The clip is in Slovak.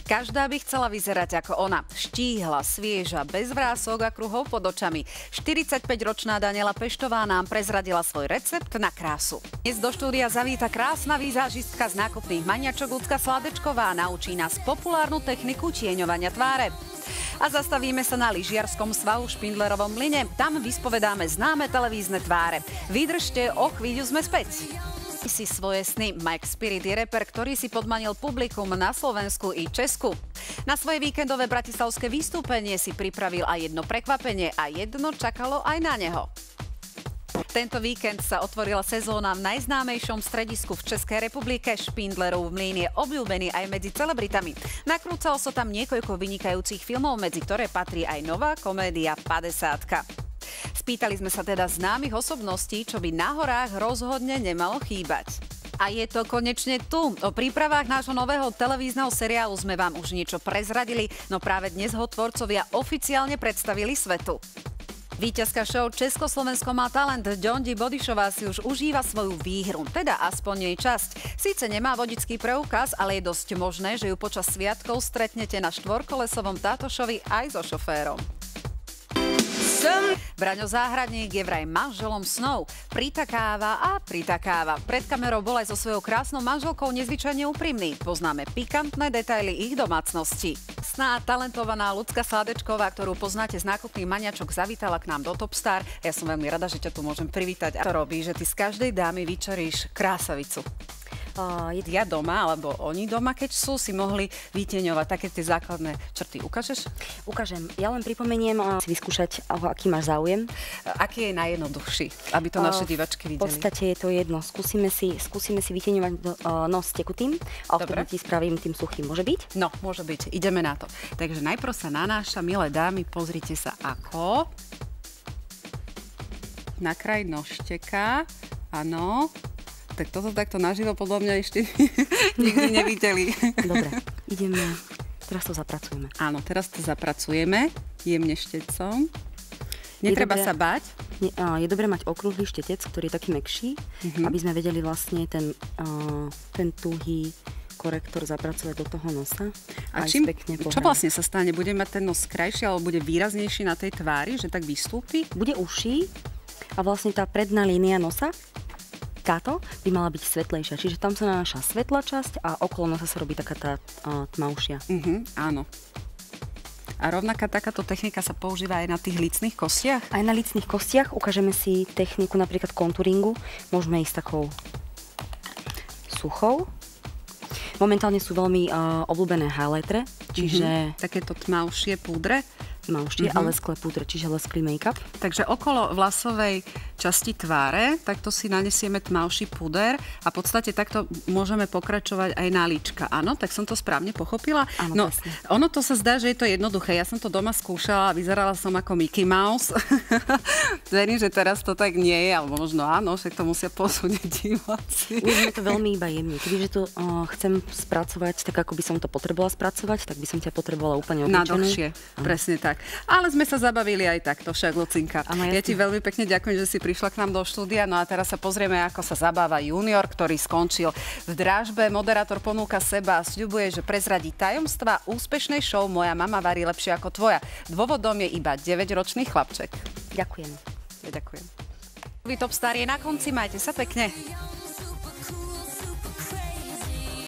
Každá by chcela vyzerať ako ona. Štíhla, svieža, bez vrások a kruhov pod očami. 45-ročná Daniela Peštová nám prezradila svoj recept na krásu. Dnes do štúdia zavíta krásna výzážistka z nákupných maniačok Ľudská Sládečková. Naučí nás populárnu techniku tieňovania tváre. A zastavíme sa na lyžiarskom svahu v Špindlerovom mlyne. Tam vyspovedáme známe televízne tváre. Vydržte, o chvíľu sme späť. Si svoje sny. Mike Spirit je reper, ktorý si podmanil publikum na Slovensku i Česku. Na svoje víkendové bratislavské vystúpenie si pripravil aj jedno prekvapenie a jedno čakalo aj na neho. Tento víkend sa otvorila sezóna v najznámejšom stredisku v Českej republike. Špindlerov mlyn je obľúbený aj medzi celebritami. Nakrúcalo sa tam niekoľko vynikajúcich filmov, medzi ktoré patrí aj nová komédia 50. Spýtali sme sa teda známych osobností, čo by na horách rozhodne nemalo chýbať. A je to konečne tu. O prípravách nášho nového televízneho seriálu sme vám už niečo prezradili, no práve dnes ho tvorcovia oficiálne predstavili svetu. Víťazka show Československo má talent Dondi Bodišová si už užíva svoju výhru, teda aspoň jej časť. Síce nemá vodický preukaz, ale je dosť možné, že ju počas sviatkov stretnete na štvorkolesovom tátošovi aj so šoférom. Braňo Záhradník je vraj manželom snov. Pritakáva a pritakáva. Pred kamerou bol aj so svojou krásnou manželkou nezvyčajne úprimný. Poznáme pikantné detaily ich domácnosti. Sná talentovaná Ľudská Sládečková, ktorú poznáte z nákupných maniačok, zavítala k nám do Topstar. Ja som veľmi rada, že ťa tu môžem privítať. A to robí, že ty z každej dámy vyčaríš krásavicu. Ja doma, alebo oni doma, keď sú, si mohli vytieňovať také tie základné črty. Ukážeš? Ukážem. Ja len pripomeniem si vyskúšať, aký máš záujem. Aký je najjednoduchší, aby to naše divačky videli? V podstate je to jedno. Skúsime si vytieňovať nos tekutým a odtedy ti spravím tým suchým. Môže byť? No, môže byť. Ideme na to. Takže najprv sa nanáša, milé dámy, pozrite sa ako. Na kraj nožteka. Áno. Tak toto takto naživo podľa mňa ešte nikdy nevideli. Dobre, ideme. Teraz to zapracujeme. Áno, teraz to zapracujeme jemne štecom. Netreba sa báť. Je dobré mať okrúhly štetec, ktorý je taký mäkší, aby sme vedeli vlastne ten tuhý korektor zapracovať do toho nosa. A čo vlastne sa stane? Bude mať ten nos krajší alebo bude výraznejší na tej tvári, že tak vystúpi? Bude uší a vlastne tá predná línia nosa, táto by mala byť svetlejšia, čiže tam sa nanáša svetlá časť a okolo nosa sa robí taká tá tmavšia. Áno. A rovnaká takáto technika sa používa aj na tých lícnych kostiach? Aj na lícnych kostiach. Ukážeme si techniku napríklad kontúringu. Môžeme ísť takou suchou. Momentálne sú veľmi obľúbené highlightre, čiže takéto tmavšie púdre. Ale lesklé púdre, čiže lesklý make-up. Takže okolo vlasovej časti tváre, takto si nanesieme tmavší púder a v podstate takto môžeme pokračovať aj na líčka. Áno, tak som to správne pochopila? Áno, no, presne. Ono to sa zdá, že je to jednoduché. Ja som to doma skúšala a vyzerala som ako Mickey Mouse. Verím, že teraz to tak nie je, alebo možno áno, však to musia posúdiť diváci. Urobíme to veľmi iba jemne. Keďže to chcem spracovať tak, ako by som to potrebovala spracovať, tak by som ťa potrebovala úplne obyčajnú. Na dlhšie, presne tak. Ale sme sa zabavili aj takto však, Lucinka. Ja ti veľmi pekne ďakujem, že si prišla k nám do štúdia. No a teraz sa pozrieme, ako sa zabáva junior, ktorý skončil v drážbe. Moderátor ponúka seba a sľubuje, že prezradí tajomstva úspešnej show Moja mama varí lepšie ako tvoja. Dôvodom je iba 9-ročný chlapček. Ďakujem. Ja ďakujem. Topstar je na konci, majte sa pekne.